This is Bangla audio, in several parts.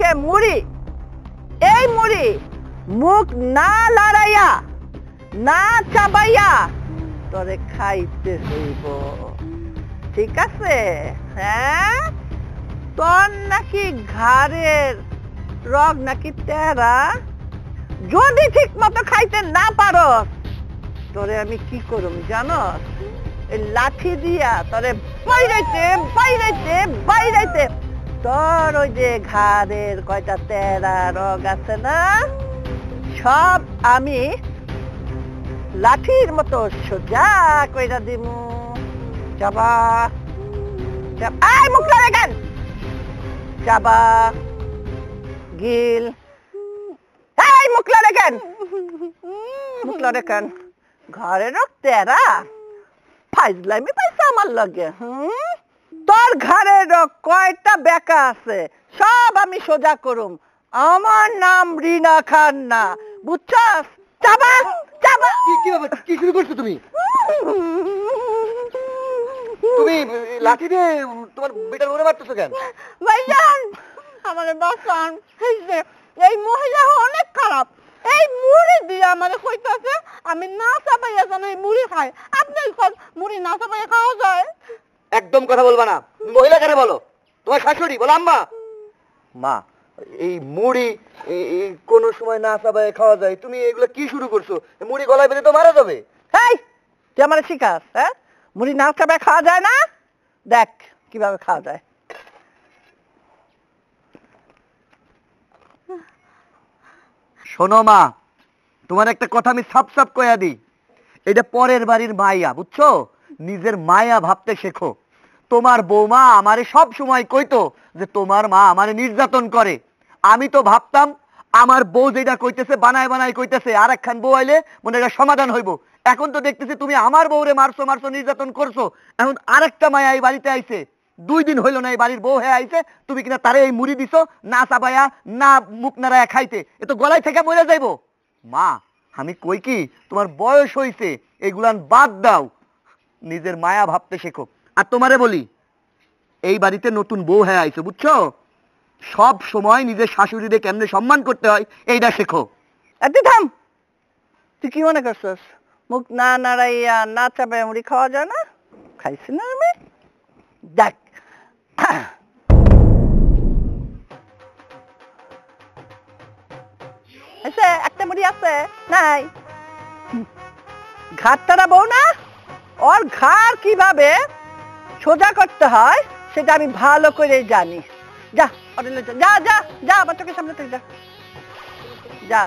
যে মুড়ি, এই মুড়ি মুখ না লড়াইয়া না চাবাইয়া তোরে খাইতে হইব, ঠিক আছে? হ্যাঁ, তোর নাকি ঘাড়ের রগ নাকি তেরা, যদি ঠিক মতো খাইতে না পারো তোরে আমি কি করুম জানস? এই লাঠি দিয়া তোরে বাইরাইতে বাইরাইতে বাইরাইতে তোর ওই যে ঘাড়ের কয়টা তেরা রগ আছে না, সব আমি লাঠির মতো সোজা কইরা দিমু। চাবা, আই মুখ লড়ে কেন? চাবা, গিল, এই মুখ লড়ে কেন? মুখ লড়ে কেন? ঘরে রোগ তেরা ফাইজলামি পাইছে আমার লগে। তোর ঘরে রোগ কয়টা বেকা আছে সব আমি সোজা করুম। আমার নাম রিনা খান না, বুঝছস? চাবা চাবা। কি ব্যাপার, কি শুরু করছো তুমি? তুমি লাঠি দিয়ে তোমার বেটার ওরে মারতেছো কেন? ভাইজান আমারে বাঁচান, এই মহিলা অনেক খারাপ। এই মুড়ি দিয়ে আমারে কইতাছে আমি না চাবাইয়া যেন এই মুড়ি খাই। আপনি মুড়ি না চাবাইয়া খাওয়া যায়? একদম কথা বলবা না। মহিলা কারে বলো? তোমার শাশুড়ি বলো আম্মা। মা, এই মুড়ি কোন সময় না চাবাইয়া খাওয়া যায়, তুমি এগুলো কি শুরু করছো? মুড়ি গলায় বেঁধে তো মারা যাবে। এই তুই আমারে শিখাস? হ্যাঁ, মুড়ি না চাবাইয়া খাওয়া যায় না? দেখ কিভাবে খাওয়া যায়। শোনো মা, তোমার একটা কথা আমি সাপ সাপ কইয়া দিই, এটা পরের বাড়ির মাইয়া, বুঝছো? নিজের মায়া ভাবতে শেখো। তোমার বৌমা আমারে সব সময় কইতো যে তোমার মা আমারে নির্যাতন করে। আমি তো ভাবতাম আমার বউ যেটা কইতেছে বানায় বানায় কইতেছে, আর একখান বউ আইলে মনে এটা সমাধান হইব। এখন তো দেখতেছি তুমি আমার বউরে মারছো মারছো নির্যাতন করছো। এখন আরেকটা মায়া এই বাড়িতে আইছে, 2 দিন হইল না এই বাড়ির বউ হয়ে আইছে, তুমি কিনা তারে এই মুড়ি দিছো না চাবাইয়া না মুখ নাড়ায়া খাইতে, এ তো গলায় থেকে মরে যাইবো। মা আমি কই কি, তোমার বয়স হইছে, এগুলান বাদ দাও, নিজের মায়া ভাবতে শেখো। আর তোমারে বলি, এই বাড়িতে নতুন বউ হয়ে আইছো, বুঝছো? সব সময় নিজের শাশুড়িদের কেমনে সম্মান করতে হয় এইটা শেখো। তুই থাম, তুই কি মনে করছস মুখ না নাড়াইয়া না চাবাইয়া মুড়ি খাওয়া যায় না? খাইছি না আমি। দেখ একটা মুড়ি আছে নাই? ঘাটটারা বউ না, ওর ঘাড় কিভাবে সোজা করতে হয় সেটা আমি ভালো করে জানি। যা যা যা যা, আমার চোখের সামনে থেকে যা যা।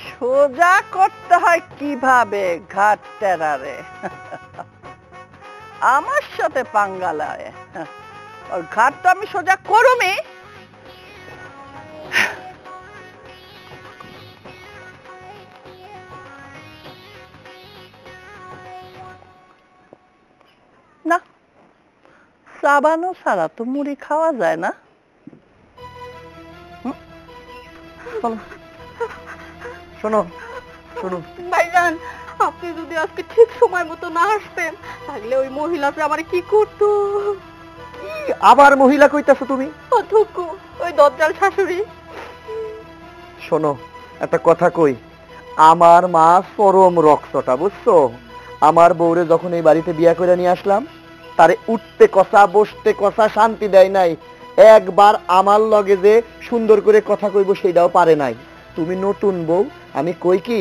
সোজা করতে হয় কিভাবে ঘাট টেরারে? আমার সাথে পাঙ্গা লয়, ওর ঘাট তো আমি সোজা করুমি। না, চাবানো ছাড়া তো মুড়ি খাওয়া যায় না। শোনো শোনো ভাইজান, আপনি যদি আজকে ঠিক সময় মতো না আসতেন তাহলে ওই মহিলাটা আমার কি করতো? আবার মহিলা কইতাছো তুমি? ও থুকু, ওই দজ্জাল শাশুড়ি। শোনো একটা কথা কই, আমার মা চরম রক্তটা, বুঝছো? আমার বউরে যখন এই বাড়িতে বিয়া করে নিয়ে আসলাম, তারে উঠতে কষা বসতে কষা শান্তি দেয় নাই। একবার আমার লগে যে সুন্দর করে কথা কইব সেটাও পারে নাই। তুমি নতুন বউ, আমি কই কি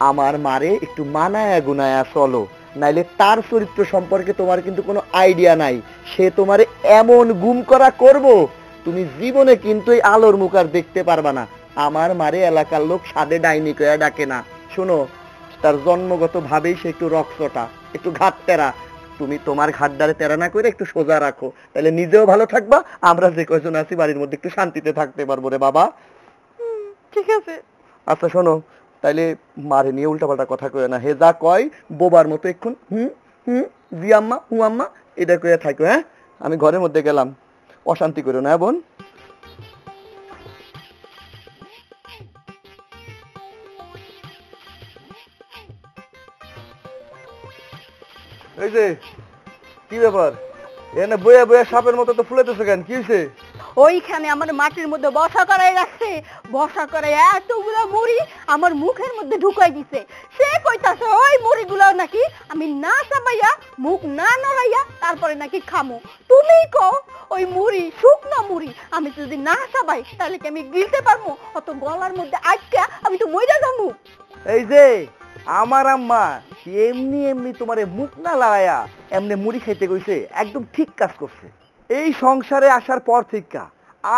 আমার মারে একটু মানায়া গুনায়া চলো, নাইলে তার চরিত্র সম্পর্কে তোমার কিন্তু কোনো আইডিয়া নাই। সে তোমারে এমন গুম করা করব, তুমি জীবনে কিন্তু এই আলোর মুখ আর দেখতে পারবা না। আমার মারে এলাকার লোক সাদে ডাইনি কইয়া ডাকে না। শোনো, তার জন্মগত ভাবেই সে একটু রক্তটা, একটু ঘাট তেরা। তুমি তোমার ঘাটদারে তেরা না করে একটু সোজা রাখো, তাহলে নিজেও ভালো থাকবা, আমরা যে কয়জন আছি বাড়ির মধ্যে একটু শান্তিতে থাকতে পারবো রে বাবা। ঠিক আছে। আচ্ছা শোনো, তাইলে মারে নিয়ে উল্টাপাল্টা কথা কয় না, হে যা কয় বোবার মতো এক্ষুন হুম হুম জি আম্মা হু আম্মা এটা কইয়া থাকো। হ্যাঁ, আমি ঘরের মধ্যে গেলাম, অশান্তি করো না বোন। এই যে কি ব্যাপার, এনে বয়ে বয়ে সাপের মতো তো ফুলেতেছে কেন, কি হয়েছে? ওইখানে আমার মাটির মধ্যে বসা করাই রাখছে, বসা করে এতগুলো মুড়ি আমার মুখের মধ্যে ঢুকাই দিছে। সে কইতাছে ওই মুড়িগুলো নাকি আমি না চাবাইয়া মুখ না নড়াইয়া তারপরে নাকি খামো। তুমি কও ওই মুড়ি শুকনো মুড়ি আমি যদি না চাবাই তাহলে কি আমি গিলতে পারবো? অত গলার মধ্যে আটকা আমি তো মইরা যাবো। এই যে আমার আম্মা এমনি এমনি তোমারে মুখ না লাগায়া এমনি মুড়ি খাইতে কইছে, একদম ঠিক কাজ করছে। এই সংসারে আসার পর থেকে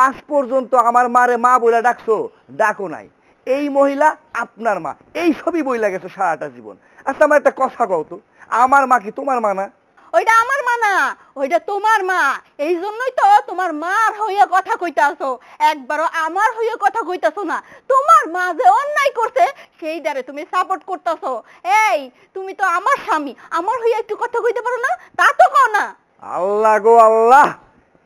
আজ পর্যন্ত আমার মারে মা বলে ডাকছো, ডাকো নাই। এই মহিলা আপনার মা, এই সবই বইলা গেছে সারাটা জীবন। আচ্ছা আমার একটা কথা কও তো, আমার মা কি তোমার মা না? ওইটা আমার মা না, ওইটা তোমার মা। এই জন্যই তো তোমার মার হইয়া কথা কইতাছো, একবারও আমার হইয়া কথা কইতাছো না। তোমার মা যে অন্যায় করছে সেই দ্বারে তুমি সাপোর্ট করতেছো। এই তুমি তো আমার স্বামী, আমার হইয়া একটু কথা কইতে পারো না? তা তো কও না। আল্লাহ গো আল্লাহ,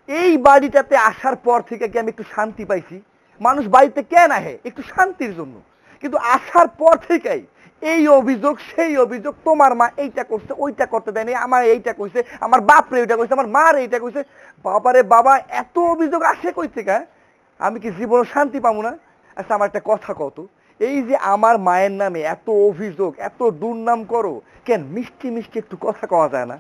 এই বাড়িটাতে আসার পর থেকে কি আমি একটু শান্তি পাইছি? মানুষ বাড়িতে কেন আহে? একটু শান্তির জন্য। কিন্তু আসার পর থেকেই এই অভিযোগ সেই অভিযোগ, তোমার মা এইটা করছে ওইটা করতে দেয়নি, আমার এইটা কইছে, আমার বাপ রে ওইটা কইছে, আমার মা রে এইটা কইছে। বাবারে বাবা, এত অভিযোগ আসে কই থেকে? আমি কি জীবনে শান্তি পাবো না? আচ্ছা আমার একটা কথা কত, এই যে আমার মায়ের নামে এত অভিযোগ, এত দুর্নাম করো কেন? মিষ্টি মিষ্টি একটু কথা কওয়া যায় না?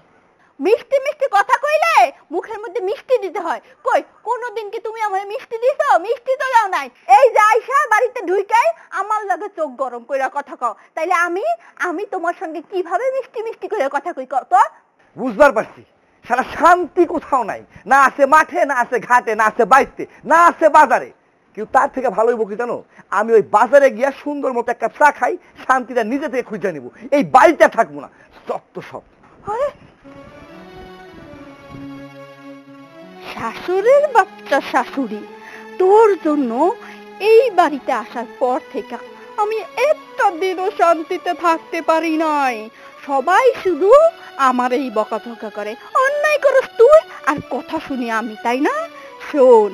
মিষ্টি মিষ্টি কথা কইলে মুখের মধ্যে মিষ্টি দিতে হয়। কই কোনদিন কি তুমি আমায় মিষ্টি দিছো? মিষ্টি তো দাও নাই। এই যে আইসা বাড়িতে ঢুইকাই আমার লগে চোখ গরম কইরা কথা কও, তাইলে আমি তোমার সঙ্গে কিভাবে মিষ্টি মিষ্টি কইরা কথা কই কও তো? বুঝবার পারছি, সারা শান্তি কোথাও নাই। না আছে মাঠে, না আছে ঘাটে, না আছে বাড়িতে, না আছে বাজারে। কিন্তু তার থেকে ভালোই বকি জানো, আমি ওই বাজারে গিয়া সুন্দর মতো একটা চা খাই, শান্তিটা নিজে থেকে খুঁজে নিব। এই বাড়িটা থাকবো না, সব। আরে শাশুড়ির বাচ্চা শাশুড়ি, তোর জন্য এই বাড়িতে আসার পর থেকে আমি একটা দিনও শান্তিতে থাকতে পারি নাই। সবাই শুধু আমার এই বকাঝকা করে, অন্যায় করস তুই আর কথা শুনি আমি, তাই না? শোন,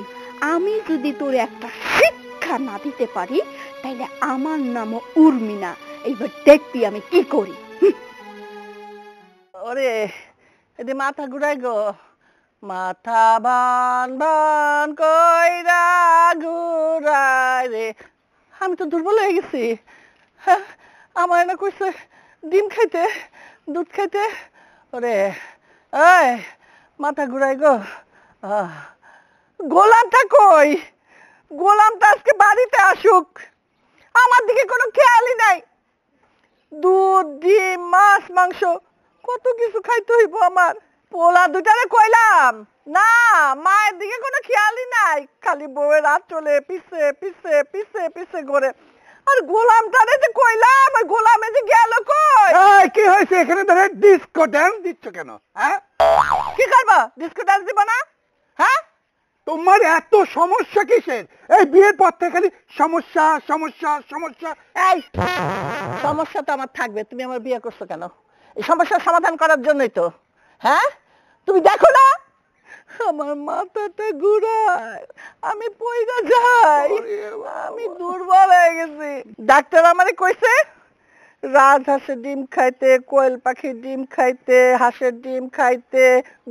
আমি যদি তোর একটা শিক্ষা না দিতে পারি তাইলে আমার নামও উর্মি না। এইবার দেখবি আমি কি করি। ওরে এদি মাথা ঘুরাই গো, মাথা বান বান কইরা ঘুরাই রে। আমি তো দুর্বল হয়ে গেছি। হ্যাঁ, আমার না কইছে ডিম খাইতে, দুধ খাইতে। ওরে এই মাথা ঘুরাই গো। গোলামটা কই? গোলামটা আজকে বাড়িতে আসুক, আমার দিকে কোনো খেয়ালই নাই। দুধ, ডিম, মাছ, মাংস কত কিছু খাইতে হইব আমার। পোলা দুটারে কইলাম না, মায়ের দিকে কোনো খেয়ালই নাই, খালি বউয়ের রাত চলে পিছে পিছে পিছে পিছে ঘরে। আর গোলামটারে যে কইলাম, ওই গোলামে যে গেল কই? কি হয়েছে এখানে? ধরে ডিস্কো ড্যান্স দিচ্ছ কেন? হ্যাঁ, কি করবো? ডিস্কো ডান্স দিব না? হ্যাঁ, তোমার এত সমস্যা কিসের? এই বিয়ের পর থেকে খালি সমস্যা সমস্যা সমস্যা। এই সমস্যা তো আমার থাকবে। তুমি আমার বিয়ে করছো কেন? এই সমস্যার সমাধান করার জন্যই তো। হ্যাঁ, তুমি দেখো না আমার মাথাটা ঘুরায়, আমি পয়রা যাই, আমি দুর্বল হয়ে গেছি। ডাক্তার আমারে কইছে রাজহাঁসের ডিম খাইতে, কোয়েল পাখির ডিম খাইতে, হাঁসের ডিম খাইতে,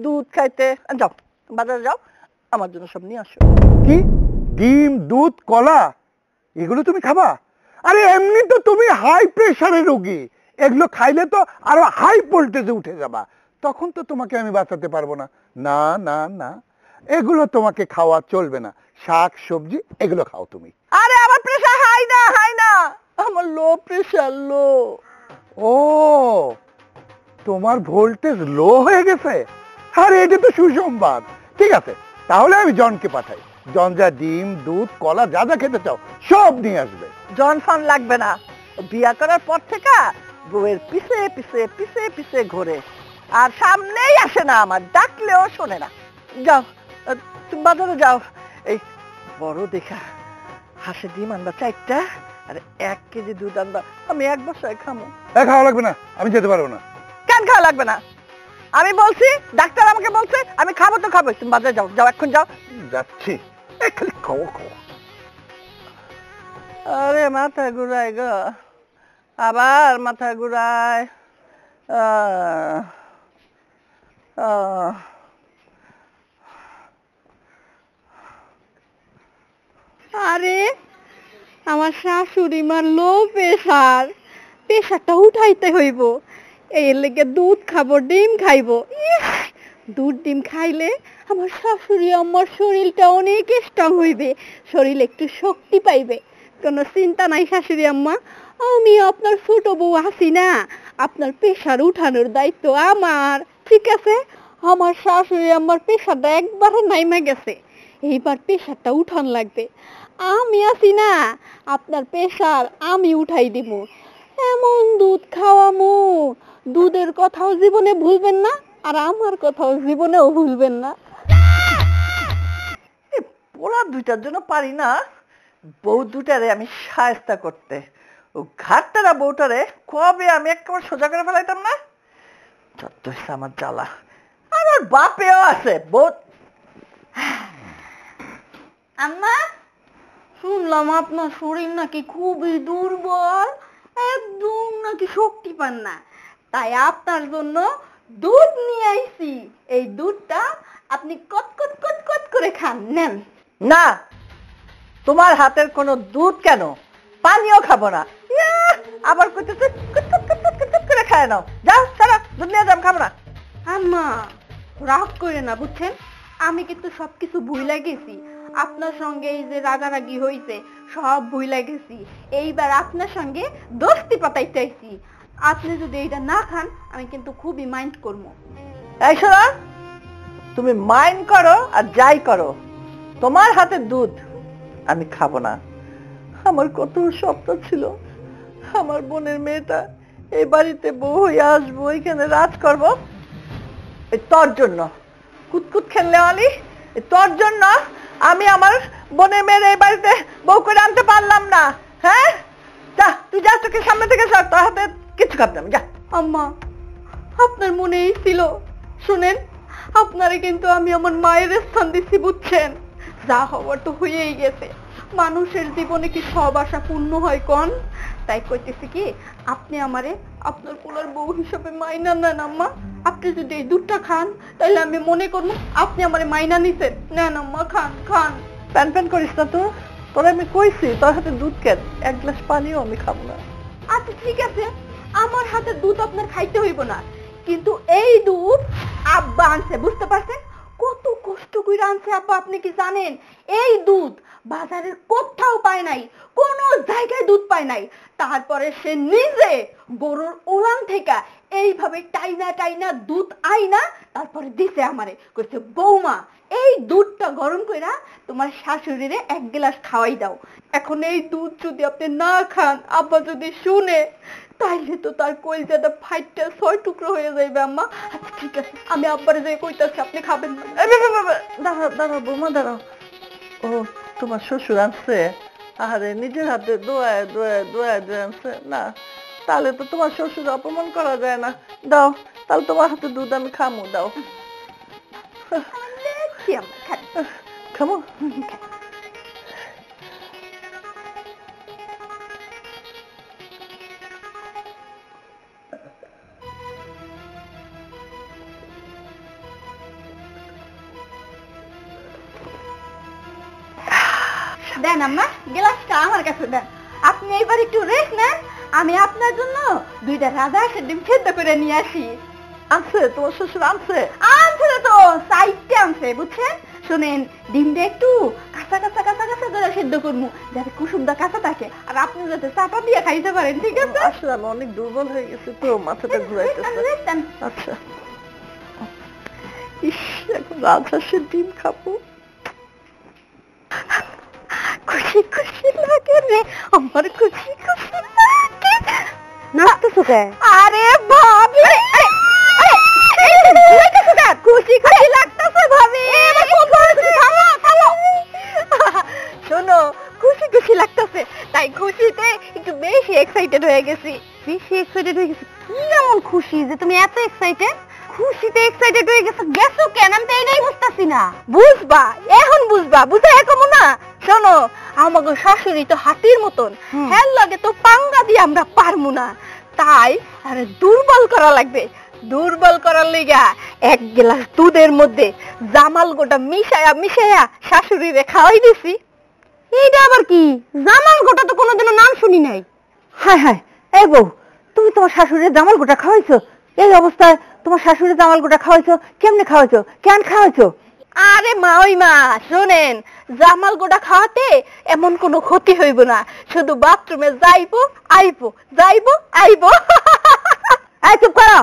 দুধ খাইতে। যাও বাজারে যাও, আমার জন্য সব নিয়ে আসো। কি? ডিম, দুধ, কলা এগুলো তুমি খাবা? আরে এমনি তো তুমি হাই প্রেসারের রোগী, এগুলো খাইলে তো আরো হাই ভোল্টেজে উঠে যাবা, তখন তো তোমাকে আমি বাঁচাতে পারবো না। না না না, এগুলো তোমাকে খাওয়া চলবে না। শাক সবজি এগুলো খাও তুমি। আরে আমার প্রেসার হাই না, হাই না, আমার লো প্রেসার, লো। ও, তোমার ভোল্টেজ লো হয়ে গেছে? আরে এটা তো সুসংবাদ। ঠিক আছে, তাহলে আমি জনকে পাঠাই। জন যা ডিম, দুধ, কলা যা যা খেতে চাও সব নিয়ে আসবে। জন ফান লাগবে না, বিয়া করার পর থেকে বউয়ের পিছে পিছে পিছে পিছে ঘোরে, আর সামনেই আসে না, আমার ডাকলেও শোনে না। যাও তুমি বাজারে যাও, এই বড় দেখা হাঁসের ডিম আনবা 4টা, আর 1 কেজি দুধ আনবা, আমি এক বছর খামো। খাওয়া লাগবে না, আমি যেতে পারবো না। কেন খাওয়া লাগবে না? আমি বলছি, ডাক্তার আমাকে বলছে আমি খাবো তো খাবো। তুমি বাজারে যাও, যাও এখন যাও। যাচ্ছি, খালি খাও খাও। আরে মাথা ঘুরায় গো, আবার মাথা ঘুরায়। আরে আমার শাশুড়ি মার লো প্রেসার, প্রেসারটা উঠাইতে হইব, এর লেগে দুধ খাবো, ডিম খাইবো। দুধ ডিম খাইলে আমার শাশুড়ি আমার শরীরটা অনেক স্ট্রং হইবে, শরীর একটু শক্তি পাইবে। কোনো চিন্তা নাই শাশুড়ি আম্মা, আমি আপনার ছোট বউ আছি না, আপনার প্রেসার উঠানোর দায়িত্ব আমার, ঠিক আছে? আমার শাশুড়ি আমার প্রেসারটা একবারে নাইমা গেছে, এইবার প্রেসারটা উঠান লাগবে। আমি আছি না, আপনার প্রেসার আমি উঠাই দিব। এমন দুধ খাওয়ামু, দুধের কথাও জীবনে ভুলবেন না, আর আমার কথাও জীবনেও ভুলবেন না। পোড়া দুইটার জন্য পারি না বউ দুটারে আমি সায়স্তা করতে। ও ঘাটতারা বউটারে কবে আমি একেবারে সোজা করে ফেলাইতাম না। যত হইছে আমার জ্বালা। আমার বাপেও আছে বউ। আম্মা, শুনলাম আপনার শরীর নাকি খুবই দুর্বল, একদম নাকি শক্তি পান না, তাই আপনার জন্য দুধ নিয়ে আইছি। এই দুধটা আপনি কট কট কট কট করে খান, নেন। না, তোমার হাতের কোনো দুধ কেন, পানিও খাবো না। আবার কইতেছে করে খায় নাও, যাও সারা দুধ নিয়ে যাম, খাবো না। আম্মা রাগ করে না, বুঝছেন? আমি কিন্তু সবকিছু ভুইলা গেছি, আপনার সঙ্গে এই যে রাগারাগি হইছে সব ভুইলা গেছি। এইবার আপনার সঙ্গে দোস্তি পাতাইতে আইছি, আপনি যদি এইটা না খান আমি কিন্তু খুবই মাইন্ড করবো। এই শোনো, তুমি মাইন্ড করো আর যাই করো, তোমার হাতে দুধ আমি খাবো না। আমার কত স্বপ্ন ছিল, আমার বোনের মেয়েটা এই বাড়িতে বউ হয়ে আসবো, এখানে রাজ করব। এই তোর জন্য কুতকুত খেললে আলি, তোর জন্য আমি আমার বোনের মেয়ের এই বাড়িতে বউ করে আনতে পারলাম না। হ্যাঁ, যা তুই যা, চোখের সামনে থেকে সর, তোর হাতে কিছু খাবো না, যা। আম্মা, আপনার মনেই ছিল, শুনেন, আপনারে কিন্তু আমি আমার মায়ের স্থান দিচ্ছি, বুঝছেন? যা হওয়ার তো হয়েই গেছে, মানুষের জীবনে কি সব আশা পূর্ণ হয় কোন? তাই কইতেছি কি, আপনি আমারে আপনার পোলার বউ হিসেবে মাইনা নেন আম্মা। আপনি যদি এই দুধটা খান তাহলে আমি মনে করবো আপনি আমারে মাইনা নিছেন। নেন আম্মা, খান খান। প্যান প্যান করিস না তো, তোর আমি কইছি তোর হাতে দুধ কেন, এক গ্লাস পানিও আমি খাবো না। আচ্ছা ঠিক আছে, আমার হাতে দুধ আপনার খাইতে হইব না, কিন্তু এই দুধ আব্বা আনছে, বুঝতে পারছেন? কত কষ্ট করে আনছে আব্বা, আপনি কি জানেন? এই দুধ বাজারের কোথাও পায় নাই, কোন জায়গায় দুধ পায় নাই। তারপরে সে নিজে গরুর ওলান থেকে এইভাবে টাইনা টাইনা দুধ আইনা তারপরে দিছে আমারে, কইছে বৌমা এই দুধটা গরম কইরা তোমার শাশুড়িরে এক গ্লাস খাওয়াই দাও। এখন এই দুধ যদি আপনি না খান, আব্বা যদি শুনে, তাইলে তো তার কলজাটা ফাইটটা 6 টুকরো হয়ে যাইবে আম্মা। আচ্ছা ঠিক আছে, আমি আব্বারে যাই কইতাছি, আপনি খাবেন না। দাঁড়াও দাঁড়াও বৌমা, দাঁড়াও। ও তোমার শ্বশুর আনছে, আরে নিজের হাতে দোয়ায় দোয়ায় দোয়ায় দোয়ায় আনছে না, তাহলে তো তোমার শ্বশুর অপমান করা যায় না। দাও, তাহলে তোমার হাতে দুধ আমি খামু, দাও। খামো। দেন আম্মা, গ্লাসটা আমার কাছে দেন। আপনি এইবার একটু রেস্ট নেন, আমি আপনার জন্য 2টা রাজহাঁসের ডিম সেদ্ধ করে নিয়ে আসি। আনছে তোমার শ্বশুর? আনছে আনছে তো, সাইডটা আনছে, বুঝছেন? শুনেন, ডিমটা একটু কাঁচা কাঁচা কাঁচা কাঁচা করে সেদ্ধ করবো, যাতে কুসুমটা কাঁচা থাকে, আর আপনি যাতে চাপা দিয়ে খাইতে পারেন, ঠিক আছে? আসলে আমি অনেক দুর্বল হয়ে গেছি তো, মাথাটা ঘুরাইতেছে। আচ্ছা, ইস, এখন রাজহাঁসের ডিম খাবো। খুশি খুশি লাগে রে আমার, খুশি খুশি লাগে। নাচতেছো কে? আরে ভাবি, খুশি খুশি লাগতেছে ভাবি। শোনো, খুশি খুশি লাগতেছে, তাই খুশিতে একটু বেশি এক্সাইটেড হয়ে গেছি। বেশি এক্সাইটেড হয়ে গেছি? কি এমন খুশি যে তুমি এত এক্সাইটেড? খুশিতে এক্সাইটেড হয়ে গেছো কেন? আমি তো এটাই বুঝতেছি না। বুঝবা, এখন বুঝবা, বুঝে এরকম না। শোনো, আমাকে শাশুড়ি তো হাতির মতন, হ্যাঁ লাগে তো পাঙ্গা দিয়ে আমরা পারবো না, তাই আরে দুর্বল করা লাগবে। দুর্বল করার লিগা 1 গ্লাস দুধের মধ্যে জামাল গোটা মিশায়া মিশায়া শাশুড়িরে খাওয়াই দিছি। এইটা আবার কি? জামাল গোটা তো কোনোদিনও নাম শুনি নাই। হায় হায়, এই বউ, তুমি তোমার শাশুড়ির জামাল গোটা খাওয়াইছো? এই অবস্থায় তোমার শাশুড়ির জামাল গোটা খাওয়াইছো? কেমনে খাওয়াইছো? কেন খাওয়াইছো? আরে মা, ওই মা শোনেন, জামাল গোটা খাওয়াতে এমন কোনো ক্ষতি হইব না, শুধু বাথরুমে যাইবো আইবো, যাইবো আইবো। এই চুপ করো।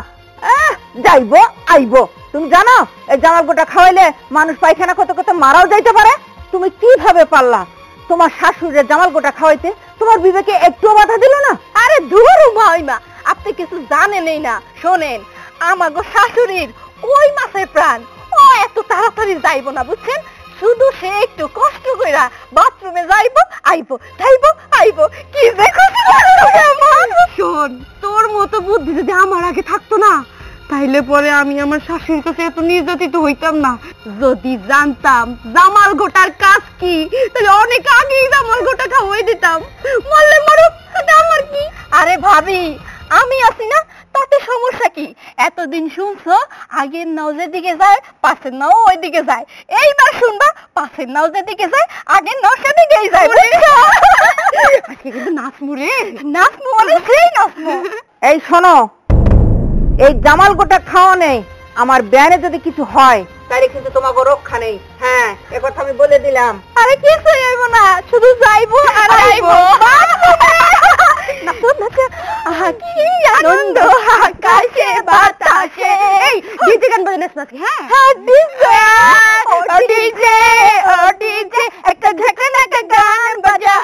যাইবো আইবো, তুমি জানো এই জামাল গোটা খাওয়াইলে মানুষ পায়খানা করতে করতে মারাও যাইতে পারে? তুমি কিভাবে পারলা তোমার শাশুড়ির জামাল গোটা খাওয়াইতে? তোমার বিবেকে একটু বাধা দিল না? আরে দূর মা, ওই মা, আপনি কিছু জানেনই না। শোনেন, আমাগো শাশুড়ির কই মাছের প্রাণ, ও এত তাড়াতাড়ি যাইবো না, বুঝছেন? শুধু সে একটু কষ্ট কইরা বাথরুমে যাইবো আইবো, যাইবো আইবো। কি যে খুশি লাগলো আমার। শোন, তোর মতো বুদ্ধি যদি আমার আগে থাকতো না, তাইলে পরে আমি আমার শাশুড়ির কাছে এত নির্যাতিত হইতাম না। যদি জানতাম জামাল গোটার কাজ কি, তাহলে অনেক আগেই জামাল গোটা খাওয়াই দিতাম। মরলে মরুক, আমার কি। আরে ভাবি, আমি আছি না, তাতে সমস্যা কি? এতদিন শুনছো আগের নাও যেদিকে যায় পাশের নাও ওইদিকে যায়, এইবার শুনবা পাশের নাও যেদিকে যায় আগের নাও সেদিকেই যায়। আজকে কিন্তু নাচমু রে, নাচমু মানে সেই নাচমু। এই শোনো, এই জামাল গোটা খাওয়া নেই, আমার ব্যানে যদি কিছু হয় তাহলে কিন্তু তোমাকে রক্ষা নেই। হ্যাঁ, এ কথা আমি বলে দিলাম। আরে কিছু হইব না, শুধু যাইবো আর আইবো। নাচো নাচো, আহা কি আনন্দ আকাশে বাতাসে। এই ডিজে গান বাজে নাচ নাচি। হ্যাঁ ডিজে, ও ডিজে, ও ডিজে, একটা ঝাঁকানা একটা গান বাজা।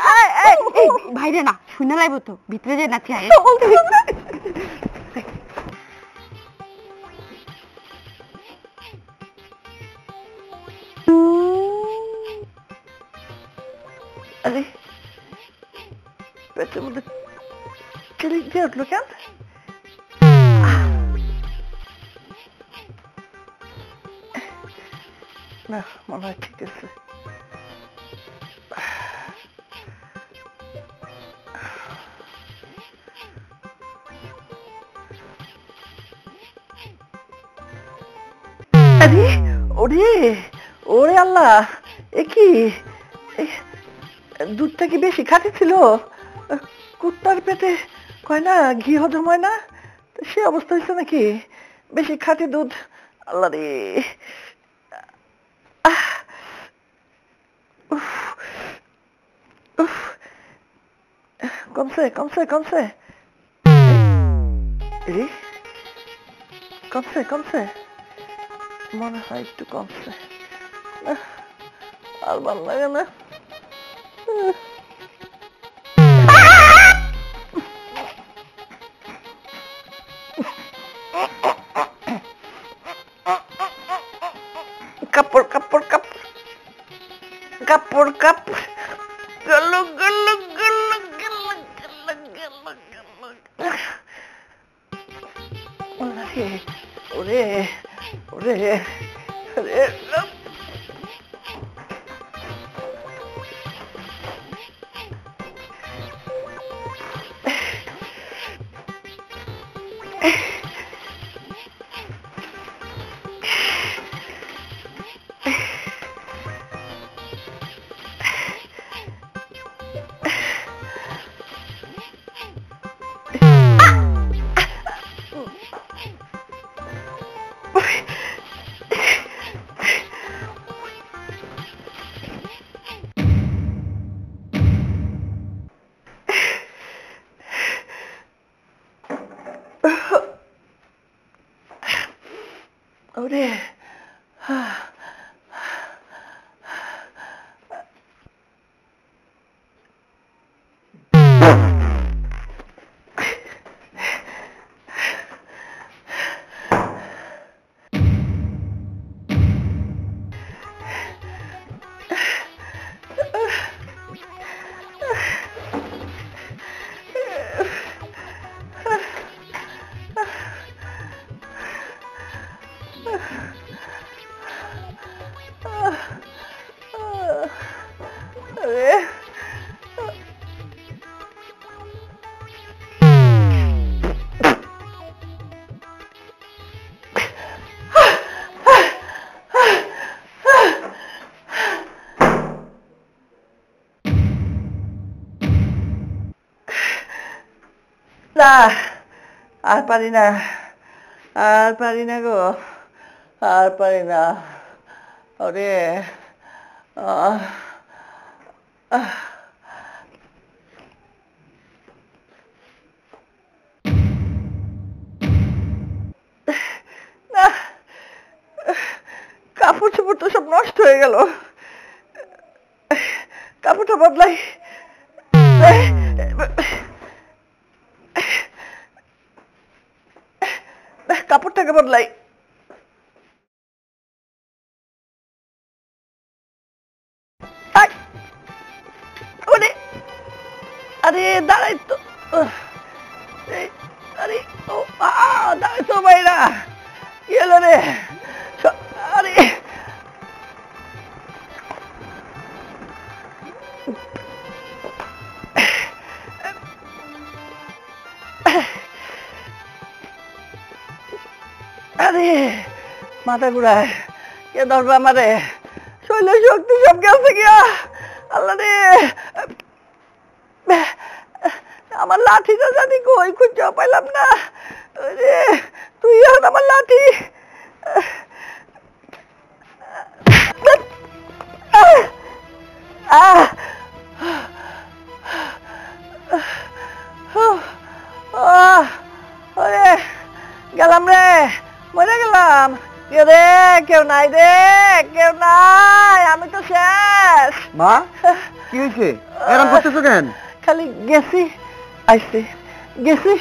এই বাইরে না শুনে লাইব তো, ভিতরে যে নাচি। আয় আরে পেটের মধ্যে কেলি দিয়ে উঠলো কেন? না, মনে হয় ঠিক আছে। আরে ওরে, ওরে আল্লাহ, এ কি? দুধটা কি বেশি খাঁটি ছিল? কুত্তার পেটে কয় না ঘি হজম হয় না, সে অবস্থা হয়েছে নাকি? বেশি খাঁটি দুধ, আল্লাহ রে। কমছে কমছে কমছে, কমছে কমছে, মনে হয় একটু কমছে। আর ভালো লাগে না। কাপড় কাপড় কাপড় কাপড় কাপড়, গেল গেল গেল গেল গেল গেল গেল। ওরে ওরে ওরে, ওরে না, আর পারি না, আর পারি না গো, আর পারি না। ওরে আহ আহ না, কাপড় চোপড় তো সব নষ্ট হয়ে গেল। কাপড়টা বদলাই, কাপড়টাকে বদলাই। আরে দাঁড়াই তো, আরে ও দাঁড়াই তো ভাইরা, কি হলো রে? আরে আরে মাথা ঘুরায়, কে ধরবে আমারে? শৈল শক্তি সব গেছে গিয়া, আল্লাহ রে। আমার লাঠিটা জানি কই, খুঁজে পাইলাম না রে। তুই আর আমার লাঠি। গেলাম রে, মরে গেলাম। রে কেউ নাই, রে কেউ নাই, আমি তো শেষ। মা কি হয়েছে, এরকম করতেছো কেন? খালি গেছি আইছি, গেছি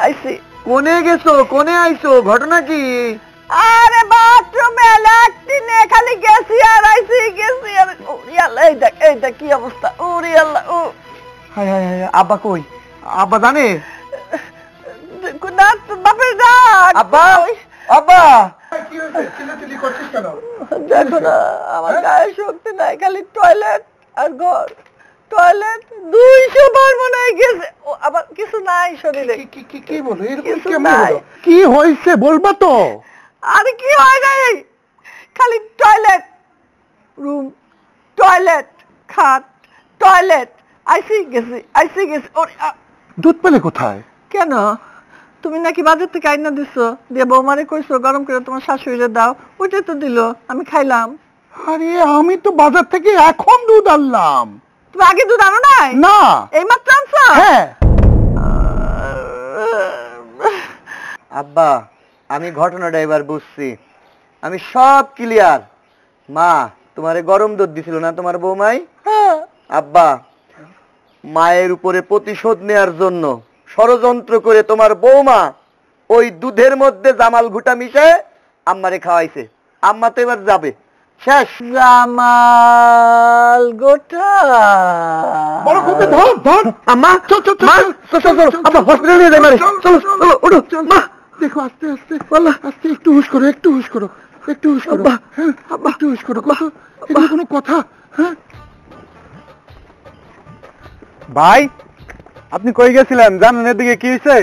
আইছি। কোনে গেছো, কোনে আইছো, ঘটনা কি? আরে বাথরুমে ল্যাট্রিনে খালি গেছি আর আইছি, গেছি আর। ওরে আল্লাহ, এই দেখ কি অবস্থা। ওরে আল্লাহ, ও হায় হায় হায়, আব্বা কই? আব্বা জানে? না, বাপের ডাক। আব্বা, আব্বা কি হয়েছে? চিল্লাচিল্লি করছিস কেন? দেখো না, আমার গায়ে শক্তি নাই, খালি টয়লেট আর ঘর। টয়লেট 200 বার মনে হয় গেছে, আবার কিছু নাই শরীরে। কি বলো, এরকম কিছু কেমন নাই। হলো? কি হয়েছে বলবা তো? আর কি হয় নাই, খালি টয়লেট, রুম, টয়লেট, খাট, টয়লেট, আইসি গেছি, আইসি গেছি। দুধ পেলে কোথায়? কেন, তুমি নাকি বাজার থেকে আইনা দিছো, দিয়ে বৌমারে কইছো গরম করে তোমার শাশুড়িরে দাও, ওইটাই তো দিল, আমি খাইলাম। আরে আমি তো বাজার থেকে এখন দুধ আনলাম। তুমি আগে দুধ আনো নাই? না। এই মাত্র আনছো? হ্যাঁ। আব্বা, আমি ঘটনাটা এবার বুঝছি, আমি সব ক্লিয়ার। মা তোমারে গরম দুধ দিছিল না তোমার বৌমাই? আব্বা, মায়ের উপরে প্রতিশোধ নেয়ার জন্য ষড়যন্ত্র করে তোমার বৌমা ওই দুধের মধ্যে জামাল ঘুটা মিশায় আম্মারে খাওয়াইছে। আম্মা তো এবার যাবে, শেষ। জামাল গোটা বড় খুঁজে ধর ধর। আম্মা চল চল মা, চল চল চল চল, আব্বা হসপিটালে নিয়ে যাই মারে। চলো চলো, ওঠো মা। দেখো আস্তে আস্তে, আস্তে, একটু হুশ করো, একটু হুশ করো, একটু হুশ করো। হ্যাঁ, একটু হুশ করো। এগুলো কোনো কথা? হ্যাঁ ভাই, আপনি কই গেছিলেন জানেন? এদিকে কি হয়েছে?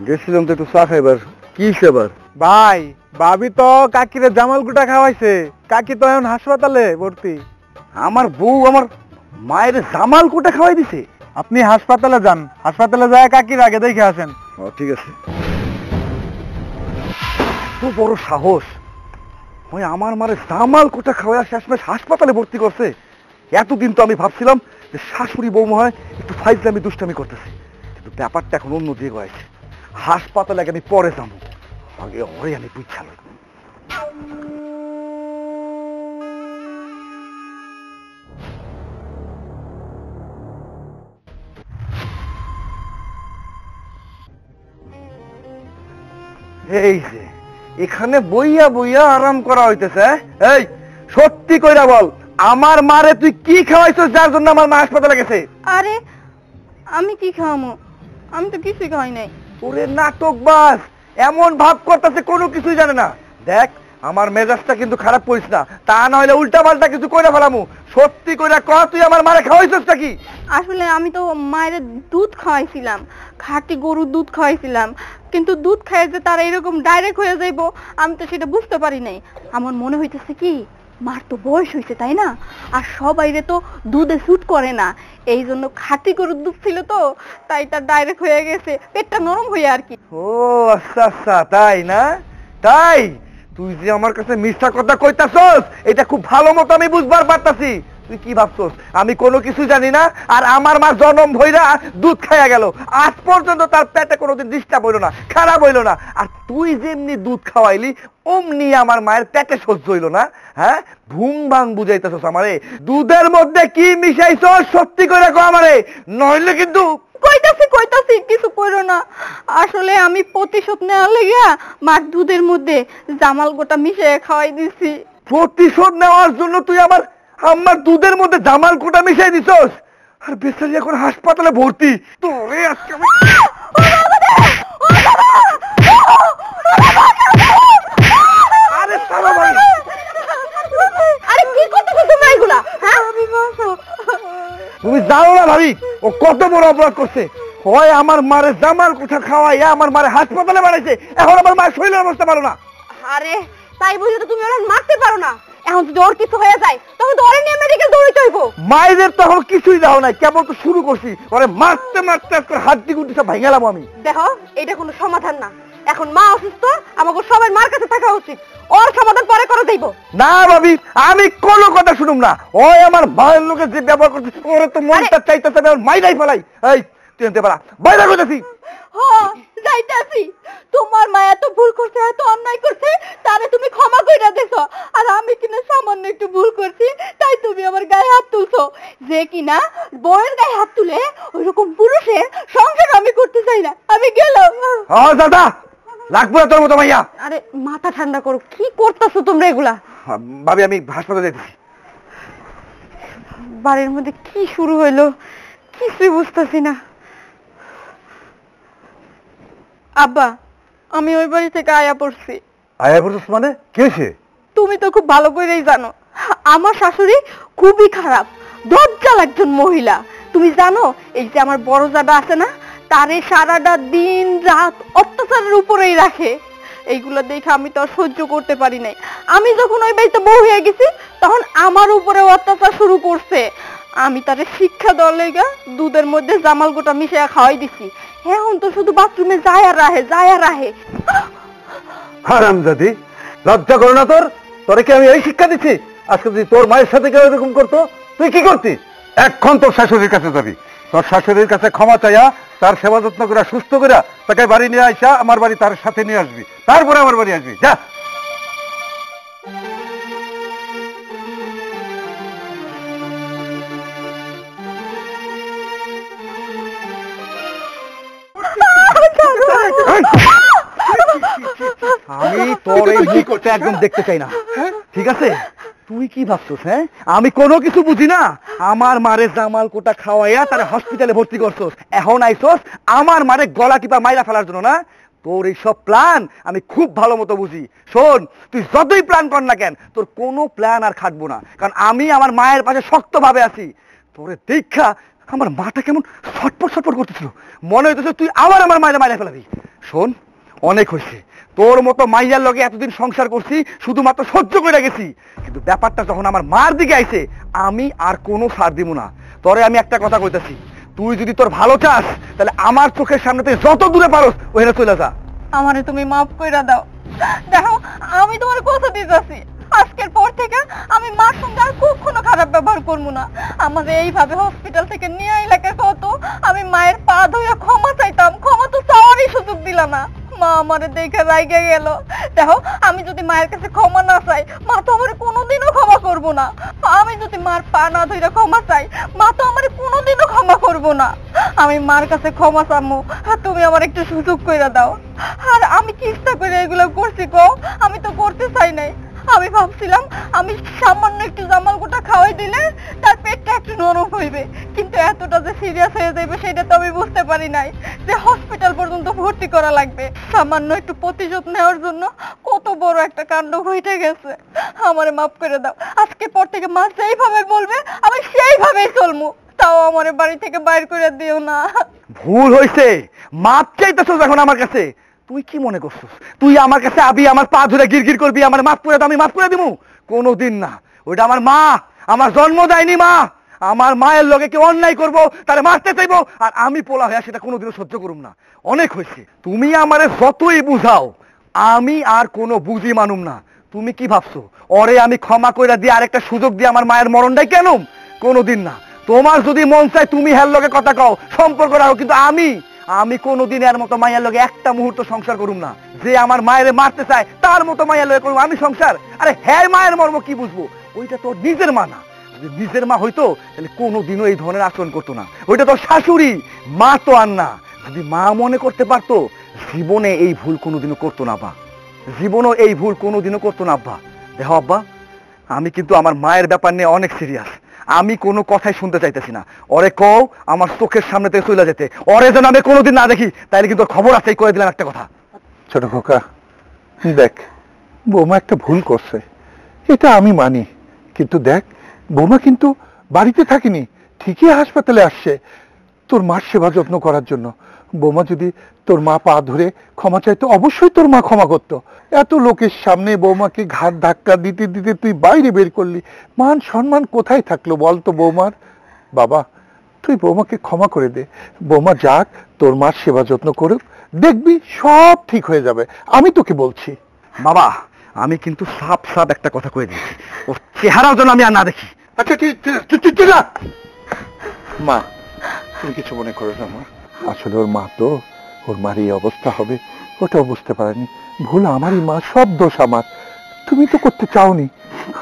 গেছিলাম তো একটু চা খাইবার। কি সেবার? ভাই, ভাবি তো কাকিরে জামাল গুটা খাওয়াইছে, কাকি তো এখন হাসপাতালে ভর্তি। আমার বউ আমার মায়ের জামাল কোটা খাওয়াই দিছে? আপনি হাসপাতালে যান, হাসপাতালে যায় কাকির আগে দেখে আসেন। ও ঠিক আছে। তো বড় সাহস, ওই আমার মারে জামাল কোটা খাওয়া শেষমেশ হাসপাতালে ভর্তি করছে। এতদিন তো আমি ভাবছিলাম যে শাশুড়ি বৌমা হয় একটু ফাইজলামি দুষ্টামি করতেছে, কিন্তু ব্যাপারটা এখন অন্য দিকে হয়েছে। হাসপাতালে আগে আমি পরে যাবো, আগে ওরে আমি বুঝছিলাম। এই যে এখানে বইয়া বইয়া আরাম করা হইতেছে। এই সত্যি কইরা বল, আমার মারে তুই কি খাওয়াইছিস যার জন্য আমার মা হাসপাতালে গেছে? আরে আমি কি খাওয়ামো, আমি তো কিছুই খাই নাই। ওরে নাটকবাজ, এমন ভাব করতেছে কোনো কিছুই জানে না। দেখ আমার মেজাজটা কিন্তু খারাপ করিস না, তা না হলে উল্টা পাল্টা কিছু কইরা ফেলামু। সত্যি কইরা ক, তুই আমার মারে খাওয়াইছিস নাকি? আসলে আমি তো মায়ের দুধ খাওয়াইছিলাম, খাঁটি গরুর দুধ খাওয়াইছিলাম, কিন্তু দুধ খাইয়ে যে তারা এরকম ডাইরেক্ট হয়ে যাইবো আমি তো সেটা বুঝতে পারি নাই। আমার মনে হইতেছে কি মার তো বয়স হয়েছে তাই না, আর সবাইরে তো দুধে স্যুট করে না, এই জন্য খাঁটি গরুর দুধ ছিল তো, তাই তার ডাইরেক্ট হয়ে গেছে, পেটটা নরম হয়ে আর কি। ও আচ্ছা আচ্ছা, তাই না? তাই তুই যে আমার কাছে মিথ্যা কথা কইতাছস এটা খুব ভালো মতো আমি বুঝবার পারতাছি। তুই কি ভাবছস আমি কোনো কিছু জানি না? আর আমার মা জনম ভইরা দুধ খাইয়া গেল, আজ পর্যন্ত তার পেটে কোনোদিন ডিস্টার্ব হইল না, খারাপ হইল না। আর তুই যেমনি দুধ খাওয়াইলি অমনি আমার মায়ের পেটে সহ্য হইল না। হ্যাঁ, ভুং ভাং বুঝাইতেছস আমারে। দুধের মধ্যে কি মিশাইছস সত্যি করে কও আমারে, নইলে কিন্তু। কইতাছি কিছু কইরো না, আসলে আমি প্রতিশোধ নেওয়ার লাগিয়া মার দুধের মধ্যে জামাল গোটা মিশিয়ে খাওয়াই দিছি। প্রতিশোধ নেওয়ার জন্য তুই আমার দুধের মধ্যে জামাল কোটা মিশাই দিছস? আর বেচারি এখন হাসপাতালে ভর্তি। তোরে আজকে আমি আরে সারা ভাই, আরে কি করতেছো তোমরা এগুলা? হ্যাঁ তুমি জানো না ভাবি ও কত বড় অপরাধ করছে? হয় আমার মারে জামাল কোঠা খাওয়াইয়া আমার মারে হাসপাতালে বানাইছে, এখন আমার মায়ের শরীরের অবস্থা ভালো না। আরে তাই বুঝে তো তুমি ওরা মারতে পারো না, এখন যদি ওর কিছু হয়ে যায় তখন তো ওরে নিয়ে মেডিকেল দৌড়াইতে হইব। মায়েদের তো এখন কিছুই দাও নাই, কেবল তো শুরু করছি, ওরে মারতে মারতে হাড্ডি গুড্ডি সব ভেঙে গেলাম আমি। দেখো এটা কোনো সমাধান না, এখন মা অসুস্থ, আমাকে সবাই মার কাছে থাকা উচিত, ওর সমাধান পরে করে দেব। না ভাবি, আমি কোনো কথা শুনুম না। ওই আমার মায়ের লোকের যে ব্যবহার করছে ওরে তো মনটা চাইতেছে আমি মাইরাই ফেলাই। এই তুই আনতে পারা বাইরে কইতাছি। হ্যাঁ যাইতাছি, তোমার মা এত ভুল করছে, এত অন্যায় করছে, তারে তুমি ক্ষমা কইরা দিছো, আর আমি কিনা সামান্য একটু ভুল করছি তাই তুমি আমার গায়ে হাত তুলছো। যে কিনা বউয়ের গায়ে হাত তুলে ওইরকম পুরুষের সংসার আমি করতে চাই না, আমি গেলাম। হ্যাঁ দাদা, লাগবে না তোর মতো মাইয়া। আরে মাথা ঠান্ডা করো, কি করতেছো তোমরা এগুলা? ভাবি আমি হাসপাতালে যেতেছি। বাড়ির মধ্যে কি শুরু হইলো কিছুই বুঝতেছি না। আব্বা, আমি ওই বাড়ি থেকে আয়া পড়ছি। আয়া পড়ছিস মানে? কি হয়েছে? তুমি তো খুব ভালো করেই জানো আমার শাশুড়ি খুবই খারাপ, দজ্জাল একজন মহিলা। তুমি জানো এই যে আমার বড় জাদা আছে না, তারে সারাটা দিন রাত অত্যাচারের উপরেই রাখে। এইগুলো দেখে আমি তো আর সহ্য করতে পারি নাই। আমি যখন ওই বাড়িতে বউ হয়ে গেছি তখন আমার উপরে অত্যাচার শুরু করছে। আমি তারে শিক্ষা দেওয়ার লেগা দুধের মধ্যে জামাল গোটা মিশিয়ে খাওয়াই দিছি, এখন তো শুধু বাথরুমে যায় আর রাহে। হারামজাদি, লজ্জা করো না তোর? তোরে কি আমি এই শিক্ষা দিচ্ছি? আজকে যদি তোর মায়ের সাথে কেউ এরকম করতো তুই কি করতি? এখন তোর শাশুড়ির কাছে যাবি, তোর শাশুড়ির কাছে ক্ষমা চাইয়া তার সেবা যত্ন করে সুস্থ করে তাকে বাড়ি নিয়ে আসা আমার বাড়ি তার সাথে নিয়ে আসবি, তারপরে আমার বাড়ি আসবি। যা। আমি তোর এই কি করতে একদম দেখতে চাই না, ঠিক আছে? তুই কি ভাবছিস? হ্যাঁ, আমি কোনো কিছু বুঝি না? আমার মারে জামাল কোটা খাওয়াইয়া তারা হসপিটালে ভর্তি করছস, এখন আইছস আমার মারে গলা টিপা মাইরা ফেলার জন্য না? তোর এইসব প্ল্যান আমি খুব ভালো মতো বুঝি। শোন, তুই যতই প্ল্যান কর না কেন তোর কোনো প্ল্যান আর খাটবো না, কারণ আমি আমার মায়ের পাশে শক্তভাবে আছি। তোরে দেখা আমার মাটা কেমন ছটপট করতেছিল, মনে হইতেছে তুই আবার আমার মায়ের মাইরা ফেলাবি। শোন, অনেক হয়েছে, তোর মতো মাইয়ার লগে এতদিন সংসার করছি, শুধুমাত্র সহ্য করে গেছি, কিন্তু ব্যাপারটা যখন আমার মার দিকে আইছে আমি আর কোনো ছাড় দিব না। তোরে আমি একটা কথা কইতাছি, তুই যদি তোর ভালো চাস তাহলে আমার চোখের সামনে তুই যত দূরে পারস ওখানে চলে যা। আমারে তুমি মাফ কইরা দাও। দেখো আমি তোমার কথা দিতেছি, আজকের পর থেকে আমি মার সঙ্গে আর কখনো খারাপ ব্যবহার করবো না। আমাদের এইভাবে হসপিটাল থেকে নিয়ে এলাকা কত আমি মায়ের পা ধরে ক্ষমা চাইতাম, ক্ষমা তো চাওয়ারই সুযোগ দিল না। মা আমারে দেখে রাইগে গেল। দেখো আমি যদি মায়ের কাছে ক্ষমা না চাই মা তো আমার কোনোদিনও ক্ষমা করবো না। আমি যদি মার পা না ধরে ক্ষমা চাই মা তো আমার কোনোদিনও ক্ষমা করবো না। আমি মার কাছে ক্ষমা চামু, তুমি আমার একটু সুযোগ করে দাও। আর আমি কি ইচ্ছা করে এগুলো করছি কও? আমি তো করতে চাই নাই। আমি ভাবছিলাম আমি সামান্য একটু জামাল গোটা খাওয়াই দিলে তার পেটটা একটু নরম হইবে, কিন্তু এতটা যে সিরিয়াস হয়ে যাবে সেটা তো আমি বুঝতে পারি নাই, যে হসপিটাল পর্যন্ত ভর্তি করা লাগবে সামান্য একটু প্রতিশোধ নেওয়ার জন্য। কত বড় একটা কাণ্ড ঘটে গেছে, আমারে মাফ করে দাও। আজকে পর থেকে মা যেইভাবে বলবে আমি সেইভাবেই চলমু, তাও আমারে বাড়ি থেকে বাইর করে দিও না। ভুল হয়েছে, মাপ চাইতেছস এখন আমার কাছে? তুই কি মনে করছিস তুই আমার কাছে আবি, আমার পা ধরে গিরগির করবি, আমার মাফ করে দাও, আমি মাফ করে দিব? কোনোদিন না। ওইটা আমার মা, আমার জন্ম দেয়নি মা। আমার মায়ের লগে কেউ অন্যায় করবো তারে মারতে চাইবো, আর আমি পোলা হয়ে সেটা কোনোদিনও সহ্য করুম না। অনেক হয়েছে, তুমি আমারে যতই বুঝাও আমি আর কোনো বুঝি মানুম না। তুমি কি ভাবছো ওরে আমি ক্ষমা কইরা দিয়ে আরেকটা সুযোগ দিয়ে আমার মায়ের মরণটাই কেন? কোনোদিন না। তোমার যদি মন চায় তুমি হের লগে কথা কও, সম্পর্ক রাখো, কিন্তু আমি কোনোদিন এর মতো মায়ের লগে একটা মুহূর্ত সংসার করুম না। যে আমার মায়ের মারতে চায় তার মতো মায়ের লগে করুম আমি সংসার? আরে হ্যাঁ, মায়ের মর্ম কি বুঝবো? ওইটা তোর নিজের মা না। যদি নিজের মা হইতো তাহলে কোনোদিনও এই ধরনের আচরণ করতো না। ওইটা তোর শাশুড়ি, মা তো আর না। যদি মা মনে করতে পারতো জীবনে এই ভুল কোনোদিনও করতো না আব্বা, জীবনও এই ভুল কোনোদিনও করতো না আব্বা। দেখো আব্বা, আমি কিন্তু আমার মায়ের ব্যাপার নিয়ে অনেক সিরিয়াস। আমি কোনো কথাই শুনতে চাইতেছি না। ওরে কও আমার চোখের সামনে থেকে চলে যেতে, ওরে যেন আমি কোনোদিন না দেখি। তাইলে কিন্তু খবর আছে, করে দিলাম একটা কথা। ছোট খোকা, দেখ বৌমা একটা ভুল করছে, এটা আমি মানি, কিন্তু দেখ বৌমা কিন্তু বাড়িতে থাকেনি, ঠিকই হাসপাতালে আসছে তোর মার সেবা যত্ন করার জন্য। বৌমা যদি তোর মা পা ধরে ক্ষমা চাইতো, অবশ্যই তোর মা ক্ষমা করতো। এত লোকের সামনে বৌমাকে ঘাট ধাক্কা দিতে দিতে তুই বাইরে বের করলি, মান সম্মান কোথায় থাকলো বলতো বৌমার? বাবা, তুই বৌমাকে ক্ষমা করে দে। বৌমা যাক, তোর মার সেবা যত্ন করুক, দেখবি সব ঠিক হয়ে যাবে, আমি তোকে বলছি। বাবা, আমি কিন্তু সাপ সাপ একটা কথা কয়ে দিচ্ছি, ওর চেহারাও যেন আমি আর না দেখি। আচ্ছা ঠিক না মা, তুমি কিছু মনে করো না মা। আসলে ওর মা তো, ওর মার এই অবস্থা হবে ওটাও বুঝতে পারেনি। ভুল আমারই মা, সব দোষ আমার। তুমি তো করতে চাওনি,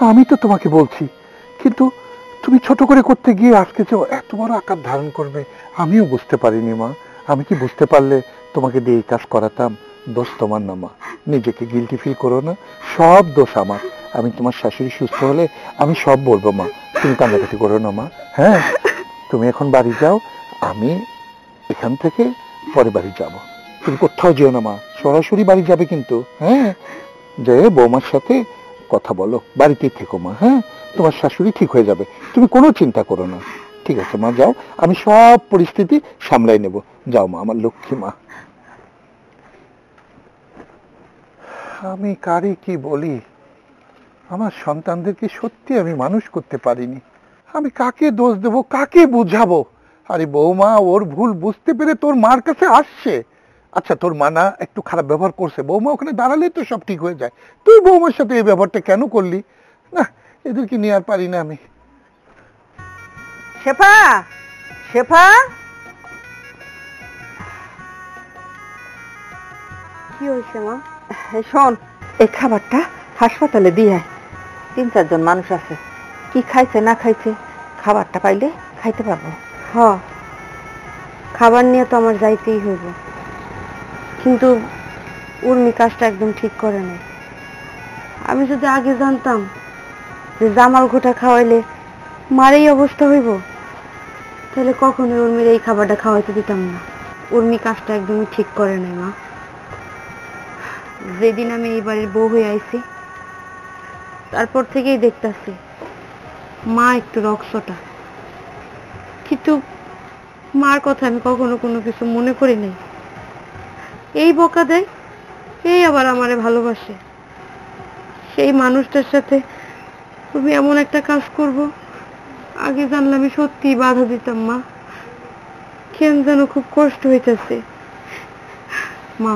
আমি তো তোমাকে বলছি, কিন্তু তুমি ছোট করে করতে গিয়ে আজকে যে এত বড় আকার ধারণ করবে আমিও বুঝতে পারিনি মা। আমি কি বুঝতে পারলে তোমাকে দিয়ে এই কাজ করাতাম? দোষ তোমার না মা, নিজেকে গিল্টি ফিল করো না, সব দোষ আমার। আমি তোমার শাশুড়ি সুস্থ হলে আমি সব বলবো মা, তুমি কান্নাকাটি করো না মা। হ্যাঁ, তুমি এখন বাড়ি যাও, আমি এখান থেকে পরে বাড়ি যাব। তুমি কোথাও যেও না মা, সরাসরি বাড়ি যাবে কিন্তু। হ্যাঁ, যে বৌমার সাথে কথা বলো, বাড়িতেই থেকো মা। হ্যাঁ, তোমার শাশুড়ি ঠিক হয়ে যাবে, তুমি কোনো চিন্তা করো না। ঠিক আছে মা, যাও, আমি সব পরিস্থিতি সামলাই নেব। যাও মা, আমার লক্ষ্মী মা। আমি কারে কি বলি? আমার সন্তানদেরকে সত্যি আমি মানুষ করতে পারিনি। আমি কাকে দোষ দেব, কাকে বুঝাবো? আরে বৌমা ওর ভুল বুঝতে পেরে তোর মার কাছে আসছে। আচ্ছা, তোর মা না একটু খারাপ ব্যবহার করছে, বৌমা ওখানে দাঁড়ালে তো সব ঠিক হয়ে যায়। তুই বৌমার সাথে এই ব্যবহারটা কেন করলি? না, এদেরকে নিয়ে আর পারি না আমি। শেফা, শেফা, কি হয়েছে মা? শোন, এই খাবারটা হাসপাতালে দিয়ে আয়। 3-4 জন মানুষ আছে, কি খাইছে না খাইছে খাবারটা পাইলে খাইতে পারবো। হ, খাবার নিয়ে তো আমার যাইতেই হইব, কিন্তু উর্মি কাজটা একদম ঠিক করে নাই। আমি যদি আগে জানতাম যে জামাল ঘোটা খাওয়াইলে মার এই অবস্থা হইব, তাহলে কখনোই উর্মির এই খাবারটা খাওয়াইতে দিতাম না। উর্মি কাজটা একদমই ঠিক করে নাই মা। যেদিন আমি এই বাড়ির বউ হয়ে আইছি তারপর থেকেই দেখতাছি মা একটু রক্সটা, কিন্তু মার কথা আমি কখনো কোনো কিছু মনে করি নাই। এই বকা দেয়, এই আবার আমারে ভালোবাসে। সেই মানুষটার সাথে তুমি এমন একটা কাজ করব আগে জানলে আমি সত্যিই বাধা দিতাম মা। কেন যেন খুব কষ্ট হইতেছে মা।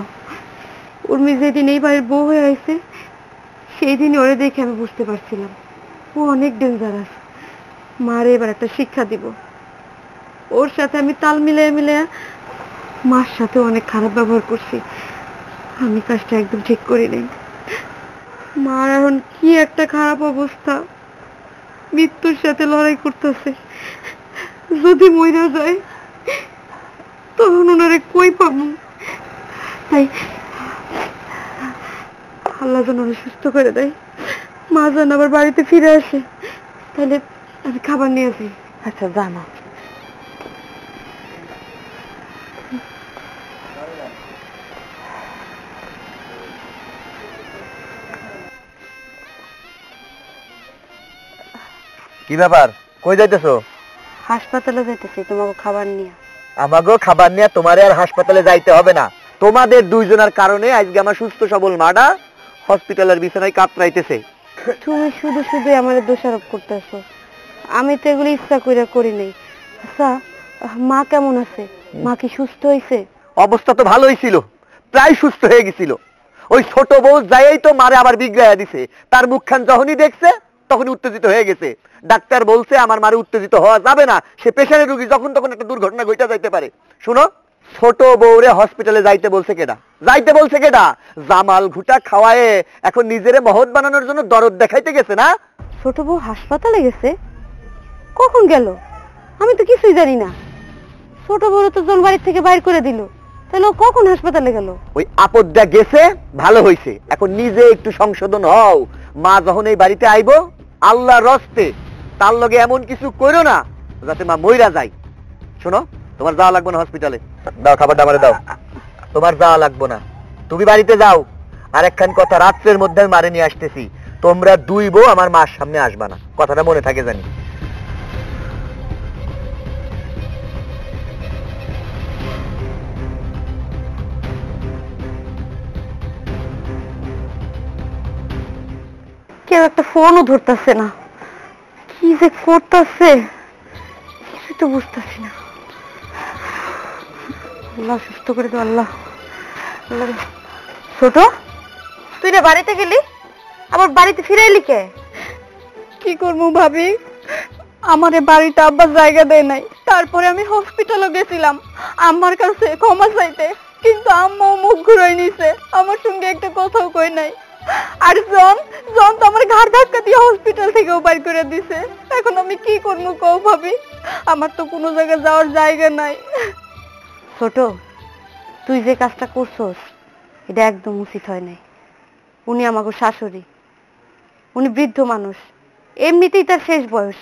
উর্মি যেদিন এই বাড়ির বউ হয়ে আইছে সেই দিন ওরে দেখে আমি বুঝতে পারছিলাম ও অনেক ডেঞ্জারাস। মারে এবার একটা শিক্ষা দিব। ওর সাথে আমি তাল মিলিয়ে মার সাথে অনেক খারাপ ব্যবহার করছি। আমি কাজটা একদম ঠিক করি নাই। মার এখন কি একটা খারাপ অবস্থা, মৃত্যুর সাথে লড়াই করতেছে। যদি মইরা যায় তখন ওনারে কই পাবো? তাই আল্লাহ যেন ওরা সুস্থ করে দেয়, মা যেন আবার বাড়িতে ফিরে আসে। তাহলে আমি খাবার নিয়ে যাই। আচ্ছা, জানো কি ব্যাপার, কই যাইতেছো? হাসপাতালে যাইতেছি তোমাকে খাবার নিয়ে। আমাগো খাবার নিয়ে তোমারে আর হাসপাতালে যাইতে হবে না। তোমাদের দুইজনের কারণে আজকে আমার সুস্থ সবল মাটা হসপিটালের বিছানায় কাতরাইতেছে। তুমি শুধু শুধু আমার দোষারোপ করতেছো। আমি তো এগুলো ইচ্ছা কইরা করি নাই। আচ্ছা, মা কেমন আছে? মা কি সুস্থ হয়েছে? অবস্থা তো ভালোই ছিল, প্রায় সুস্থ হয়ে গেছিল। ওই ছোট বউ যাইই তো মারে আবার বিগড়াইয়া দিছে। তার মুখখান যখনই দেখছে তখনই উত্তেজিত হয়ে গেছে। ডাক্তার বলছে আমার মারে উত্তেজিত হওয়া যাবে না, সে পেশারের রোগী, যখন তখন একটা দুর্ঘটনা ঘটে যাইতে পারে। শুনো, ছোট বউরে হসপিটালে যাইতে বলছে কেডা? জামাল ঘুটা খাওয়ায়ে এখন নিজেরে মহৎ বানানোর জন্য দরদ দেখাইতে গেছে না? ছোট বউ হাসপাতালে গেছে? কখন গেল? আমি তো কিছুই জানি না। ছোট বউ তো জন বাড়ি থেকে বাইর করে দিল, তাহলে ও কখন হাসপাতালে গেল? ওই আপদটা গেছে, ভালো হইছে। এখন নিজে একটু সংশোধন হও। মা যখন এই বাড়িতে আইবো, আল্লাহর রস্তে তার লগে এমন কিছু করো না যাতে মা মইরা যায়। শোনো, তোমার যাওয়া লাগবে না হসপিটালে। দাও খাবারটা আমারে দাও। তোমার যাওয়া লাগবে না, তুমি বাড়িতে যাও। আর একখান কথা, রাত্রের মধ্যে আমি মারে নিয়ে আসতেছি। তোমরা দুই বউ আমার মার সামনে আসবা না, কথাটা মনে থাকে জানি। কেউ একটা ফোনও ধরতেছে না, কি যে করতেছে কিছু তো বুঝতেছি না। আল্লাহ সুস্থ করে দাও, আল্লাহ। ছোট, তুই না বাড়িতে গেলি, আবার বাড়িতে ফিরাইলি কে? কি করবো ভাবি, আমার বাড়িতে আব্বা জায়গা দেয় নাই। তারপরে আমি হসপিটালে গেছিলাম আম্মার কাছে ক্ষমা চাইতে, কিন্তু আম্মাও মুখ ঘুরাই নিছে, আমার সঙ্গে একটা কথাও কই নাই। আর জন তো আমার ঘাড় ধাক্কা দিয়ে হসপিটাল থেকেও বাইর করে দিছে। এখন আমি কি করবো কও ভাবি, আমার তো কোনো জায়গায় যাওয়ার জায়গা নাই। ছোট, তুই যে কাজটা করছস এটা একদম উচিত হয় নাই। উনি আমাকে শাশুড়ি, উনি বৃদ্ধ মানুষ, এমনিতেই তার শেষ বয়স।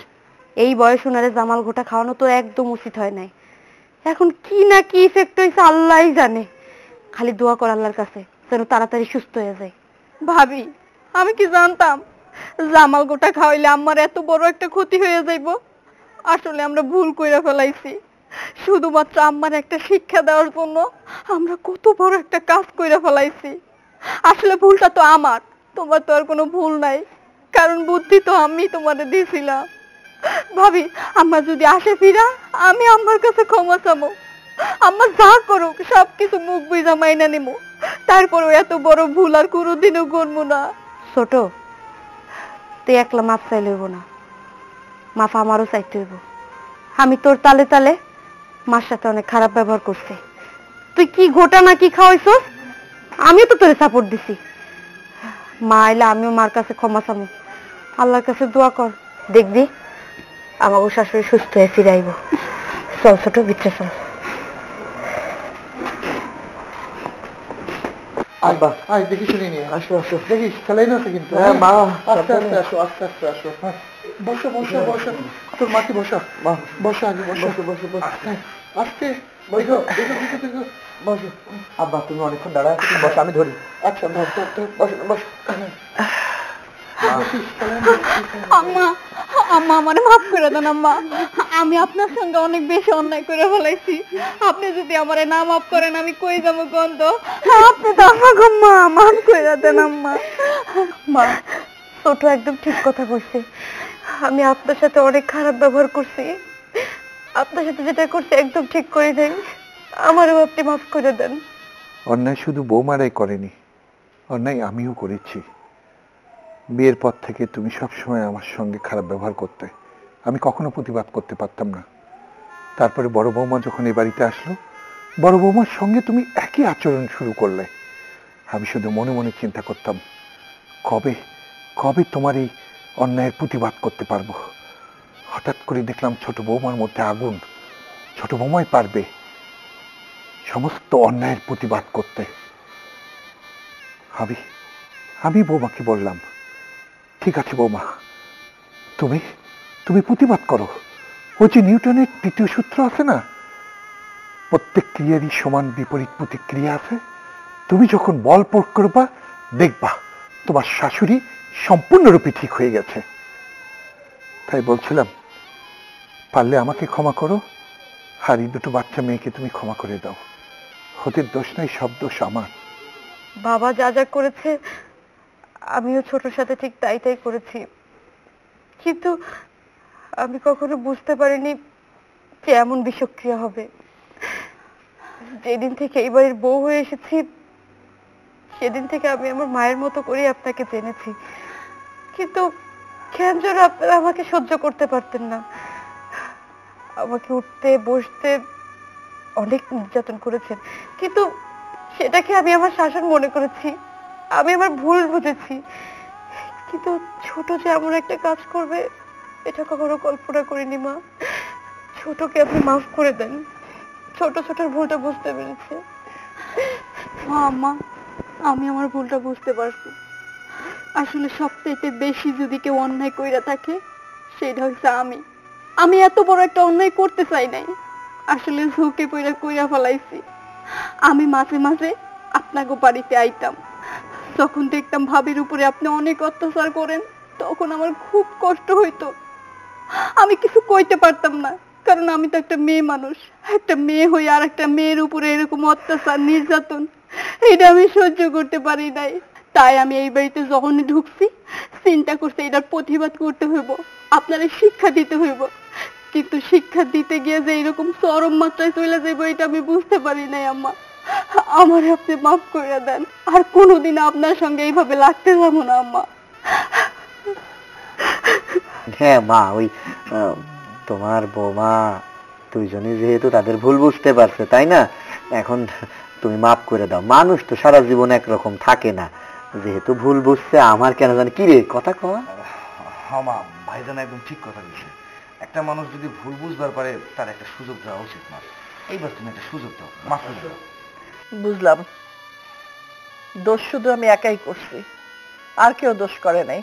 এই বয়স উনারে জামাল ঘোটা খাওয়ানো তো একদম উচিত হয় নাই। এখন কি না কি ইফেক্ট হয়েছে আল্লাহই জানে। খালি দোয়া কর আল্লাহর কাছে যেন তাড়াতাড়ি সুস্থ হয়ে যায়। ভাবি, আমি কি জানতাম জামাল গোটা খাওয়াইলে আমার এত বড় একটা ক্ষতি হয়ে যাইব। আসলে আমরা ভুল কইরা ফেলাইছি। শুধুমাত্র আম্মার একটা শিক্ষা দেওয়ার জন্য আমরা কত বড় একটা কাজ কইরা ফেলাইছি। আসলে ভুলটা তো আমার, তোমার তো আর কোনো ভুল নাই, কারণ বুদ্ধি তো আমি তোমারে দিয়েছিলাম। ভাবি, আম্মা যদি আসে ফিরা, আমি আম্মার কাছে ক্ষমা চাবো। আম্মা যা করুক সবকিছু মুখ বুঝা মাইনা নিব, তারপরও এত বড় ভুল আর কোনোদিনও করবো না। ছোট, তুই একলা মাপ চাইলে হইব না, মাপ আমারও চাইতে হইব। আমি তোর তালে তালে মার সাথে অনেক খারাপ ব্যবহার করছি। তুই কি ঘোটা না কি খাওয়াইছস, আমিও তো তোরে সাপোর্ট দিছি। মা আইলে আমিও মার কাছে ক্ষমা চাবো। আল্লাহর কাছে দোয়া কর, দেখবি আমাকে শাশুড়ি সুস্থ হয়ে ফিরে আইব। চল ছোট, ভিতরে চল। আব্বা আয়, দেখি শুনি নিয়ে আসো আসো, দেখিস খেলাই না কিন্তু। হ্যাঁ মা, আস্তে আস্তে আসো, আস্তে আস্তে আসো। হ্যাঁ, বসো বসো বসো, তোর মাটি বসো, বসো আগে বসো বসো বসো, আস্তে দেখো দেখো দেখো দেখো, বসো। আব্বা তুমি অনেকক্ষণ দাঁড়ায় আছো, তুমি বসো, আমি ধরি। আচ্ছা বসো বসো বসো। আম্মা, আম্মা আমারে মাফ করে দেন আম্মা, আমি আপনার সঙ্গে অনেক বেশি অন্যায় করে ফেলাইছি। আপনি যদি আমারে না মাফ করেন আমি কই যাবো গন্ধ? আপনি তো আমাকে মা মাফ করে দেন আম্মা। মা, ছোট একদম ঠিক কথা বলছে। আমি আপনার সাথে অনেক খারাপ ব্যবহার করছি, আপনার সাথে যেটা করছি একদম ঠিক করে দেন, আমারও আপনি মাফ করে দেন। অন্যায় শুধু বৌমারাই করেনি, অন্যায় আমিও করেছি। বিয়ের পর থেকে তুমি সবসময় আমার সঙ্গে খারাপ ব্যবহার করতে, আমি কখনো প্রতিবাদ করতে পারতাম না। তারপরে বড় বৌমা যখন এই বাড়িতে আসলো, বড় বৌমার সঙ্গে তুমি একই আচরণ শুরু করলে। আমি শুধু মনে মনে চিন্তা করতাম, কবে কবে তোমার এই অন্যায়ের প্রতিবাদ করতে পারবো। হঠাৎ করে দেখলাম ছোট বৌমার মধ্যে আগুন, ছোট বৌমাই পারবে সমস্ত অন্যায়ের প্রতিবাদ করতে। আমি বৌমাকে বললাম, ঠিক আছে বৌমা, তুমি তুমি প্রতিবাদ করো। ওই যে নিউটনের তৃতীয় সূত্র আছে না, প্রত্যেক ক্রিয়ারই সমান বিপরীত প্রতিক্রিয়া আছে। তুমি যখন বল প্রয়োগ করবা, দেখবা তোমার শাশুড়ি সম্পূর্ণরূপে ঠিক হয়ে গেছে। তাই বলছিলাম, পারলে আমাকে ক্ষমা করো, আর এই দুটো বাচ্চা মেয়েকে তুমি ক্ষমা করে দাও। ওদের দোষ নাই, সব দোষ আমার। বাবা যা যা করেছে আমিও ছোটর সাথে ঠিক তাই করেছি, কিন্তু আমি কখনো বুঝতে পারিনি যে এমন বিষক্রিয়া হবে। যেদিন থেকে এই বাড়ির বউ হয়ে এসেছি সেদিন থেকে আমি আমার মায়ের মতো করে আপনাকে জেনেছি, কিন্তু কেন যেন আপনারা আমাকে সহ্য করতে পারতেন না। আমাকে উঠতে বসতে অনেক নির্যাতন করেছেন, কিন্তু সেটাকে আমি আমার শাসন মনে করেছি, আমি আমার ভুল বুঝেছি। কিন্তু ছোট যে এমন একটা কাজ করবে এটা কখনো কল্পনা করিনি মা। ছোটকে আপনি মাফ করে দেন, ছোটর ভুলটা বুঝতে পেরেছে। মা, আমি আমার ভুলটা বুঝতে পারছি। আসলে সবথেকে বেশি যদি কেউ অন্যায় কইরা থাকে সেটা হচ্ছে আমি এত বড় একটা অন্যায় করতে চাই নাই, আসলে ঝুঁকে কইরা ফেলাইছি। আমি মাঝে মাঝে আপনাকে বাড়িতে আইতাম, যখন দেখতাম ভাবির উপরে আপনি অনেক অত্যাচার করেন তখন আমার খুব কষ্ট হইতো। আমি কিছু কইতে পারতাম না, কারণ আমি তো একটা মেয়ে মানুষ। একটা মেয়ে হয়ে আর একটা মেয়ের উপরে এরকম অত্যাচার নির্যাতন এটা আমি সহ্য করতে পারি নাই। তাই আমি এই বাড়িতে যখনই ঢুকছি চিন্তা করছি এটার প্রতিবাদ করতে হইব, আপনারা শিক্ষা দিতে হইব। কিন্তু শিক্ষা দিতে গিয়ে যে এরকম চরম মাত্রায় চলে যাইব এটা আমি বুঝতে পারি নাই। আম্মা, আমার আপনি মাফ করে দেন, আর কোনোদিন আপনার সঙ্গে এইভাবে লাগতে যাবো না আম্মা। হ্যাঁ মা, ওই তোমার বৌমা দুইজনই যেহেতু তাদের ভুল বুঝতে পারছে, তাই না? এখন তুমি মাফ করে দাও। মানুষ তো সারা জীবন একরকম থাকে না, যেহেতু ভুল বুঝছে আমার কেন জানি কি রে কথা কওয়া। হ্যাঁ মা, ভাইজান একদম ঠিক কথা বলছে। একটা মানুষ যদি ভুল বুঝবার পারে তার একটা সুযোগ দেওয়া উচিত না। এইবার তুমি একটা সুযোগ দাও, মাফ করে দাও। বুঝলাম, দোষ শুধু আমি একাই করছি, আর কেউ দোষ করে নাই।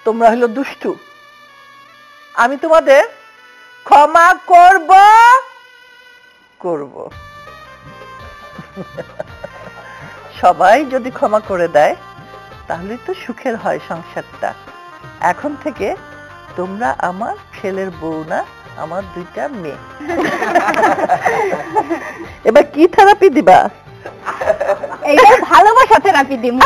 তোমরা হলো দুষ্টু, আমি তোমাদের ক্ষমা করব। সবাই যদি ক্ষমা করে দেয় তাহলে তো সুখের হয় সংসারটা। এখন থেকে তোমরা আমার ছেলের বউ না, আমার দুইটা মেয়ে। এবার কি থেরাপি দিবা? এইটা ভালোবাসা থেরাপি দিব।